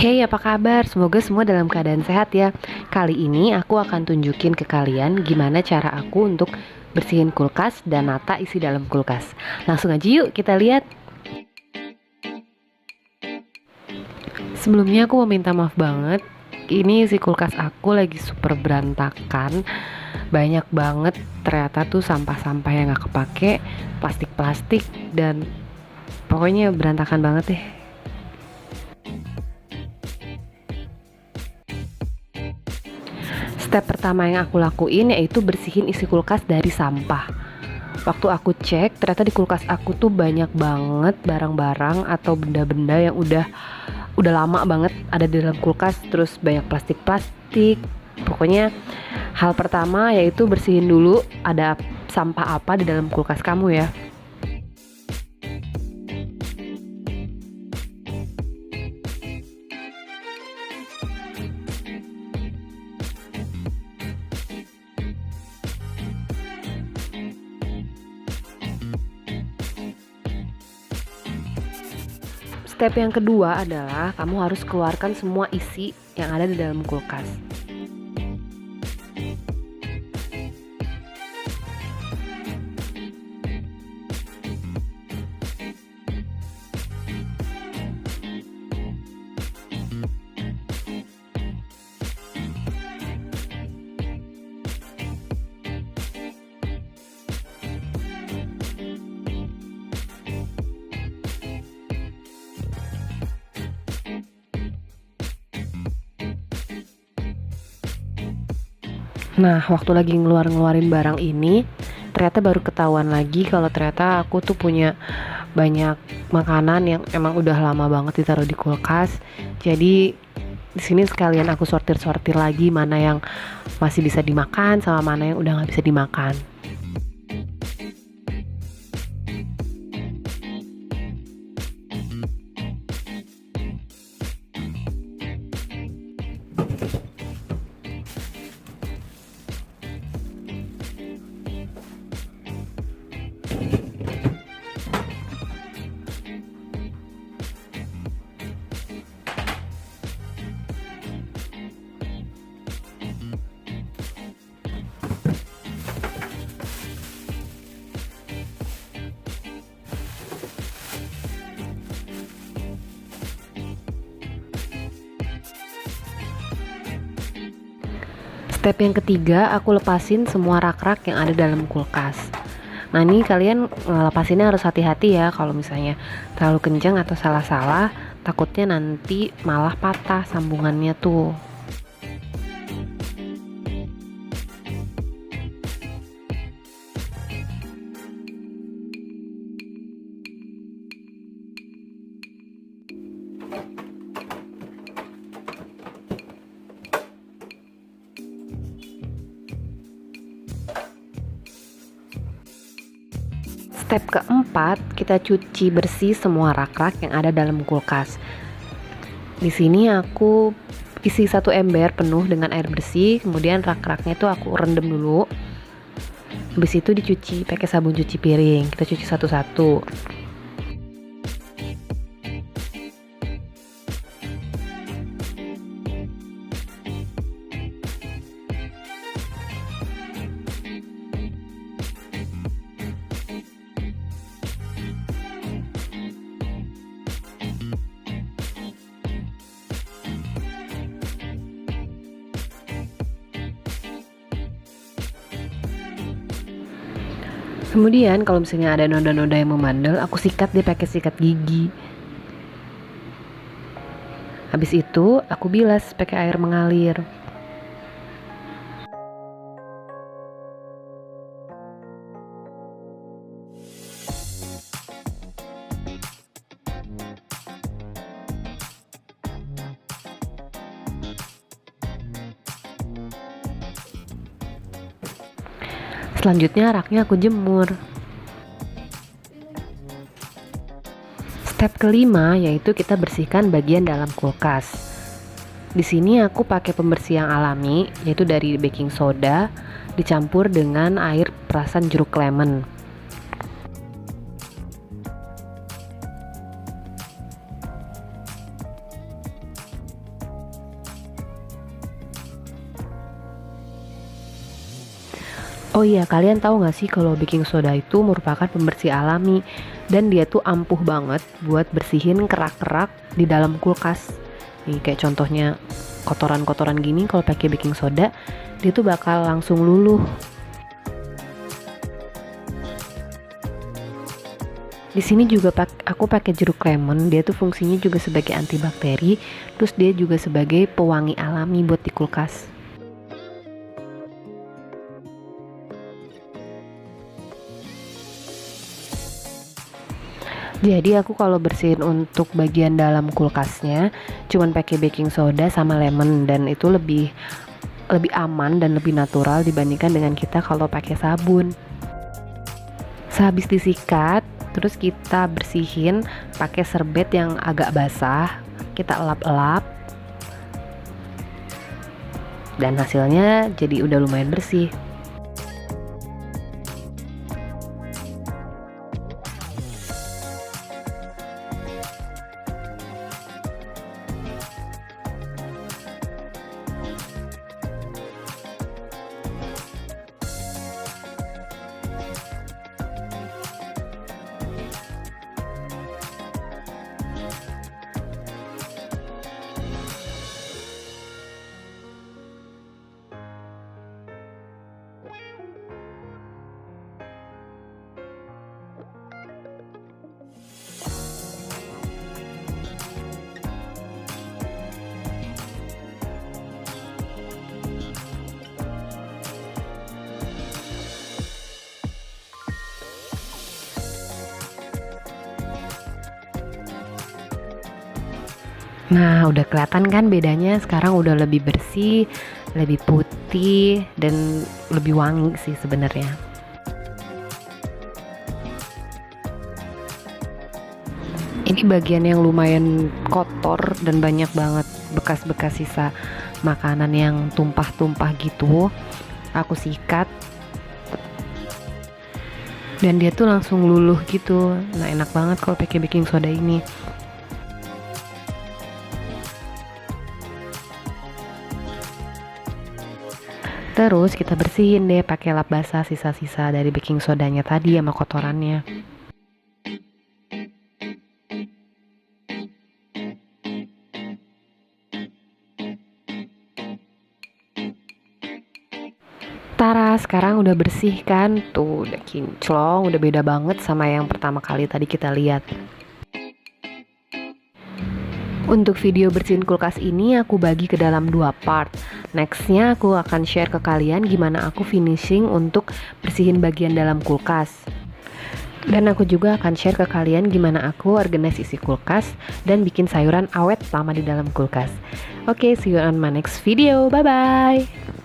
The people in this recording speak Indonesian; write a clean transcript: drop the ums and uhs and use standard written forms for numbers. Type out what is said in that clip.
Hey, apa kabar? Semoga semua dalam keadaan sehat ya. Kali ini aku akan tunjukin ke kalian gimana cara aku untuk bersihin kulkas dan nata isi dalam kulkas. Langsung aja yuk kita lihat. Sebelumnya aku mau minta maaf banget. Ini isi kulkas aku lagi super berantakan. Banyak banget ternyata tuh sampah-sampah yang gak kepake, plastik-plastik, dan pokoknya berantakan banget deh. Step pertama yang aku lakuin yaitu bersihin isi kulkas dari sampah. Waktu aku cek, ternyata di kulkas aku tuh banyak banget barang-barang atau benda-benda yang udah lama banget ada di dalam kulkas, terus banyak plastik-plastik. Pokoknya hal pertama yaitu bersihin dulu ada sampah apa di dalam kulkas kamu ya. Step yang kedua adalah kamu harus keluarkan semua isi yang ada di dalam kulkas. Nah, waktu lagi ngeluarin barang ini, ternyata baru ketahuan lagi kalau ternyata aku tuh punya banyak makanan yang emang udah lama banget ditaruh di kulkas. Jadi di sini sekalian aku sortir-sortir lagi mana yang masih bisa dimakan sama mana yang udah nggak bisa dimakan. Step yang ketiga, aku lepasin semua rak-rak yang ada dalam kulkas. Nah, ini kalian ngelepasinnya harus hati-hati ya. Kalau misalnya terlalu kencang atau salah-salah, takutnya nanti malah patah sambungannya tuh. Step keempat, kita cuci bersih semua rak-rak yang ada dalam kulkas. Di sini aku isi satu ember penuh dengan air bersih, kemudian rak-raknya itu aku rendam dulu. Habis itu dicuci pakai sabun cuci piring. Kita cuci satu-satu. Kemudian kalau misalnya ada noda-noda yang membandel, aku sikat dia pakai sikat gigi. Habis itu aku bilas pakai air mengalir. Selanjutnya raknya aku jemur. Step kelima yaitu kita bersihkan bagian dalam kulkas. Di sini aku pakai pembersih yang alami, yaitu dari baking soda dicampur dengan air perasan jeruk lemon. Oh iya, kalian tahu nggak sih kalau baking soda itu merupakan pembersih alami dan dia tuh ampuh banget buat bersihin kerak-kerak di dalam kulkas. Nih kayak contohnya kotoran-kotoran gini kalau pakai baking soda, dia tuh bakal langsung luluh. Di sini juga aku pakai jeruk lemon, dia tuh fungsinya juga sebagai antibakteri, terus dia juga sebagai pewangi alami buat di kulkas. Jadi aku kalau bersihin untuk bagian dalam kulkasnya cuman pakai baking soda sama lemon, dan itu lebih lebih aman dan lebih natural dibandingkan dengan kita kalau pakai sabun. Sehabis disikat, terus kita bersihin pakai serbet yang agak basah, kita elap-elap dan hasilnya jadi udah lumayan bersih. Nah, udah kelihatan kan bedanya, sekarang udah lebih bersih, lebih putih, dan lebih wangi sih sebenarnya. Ini bagian yang lumayan kotor dan banyak banget bekas-bekas sisa makanan yang tumpah-tumpah gitu. Aku sikat dan dia tuh langsung luluh gitu. Nah, enak banget kalau pakai baking soda ini. Terus kita bersihin deh pakai lap basah sisa-sisa dari baking sodanya tadi sama kotorannya. Tara, sekarang udah bersih kan? Tuh udah kinclong, udah beda banget sama yang pertama kali tadi kita lihat. Untuk video bersihin kulkas ini aku bagi ke dalam 2 part. Nextnya aku akan share ke kalian gimana aku finishing untuk bersihin bagian dalam kulkas. Dan aku juga akan share ke kalian gimana aku organize isi kulkas dan bikin sayuran awet lama di dalam kulkas. Oke, see you on my next video. Bye bye.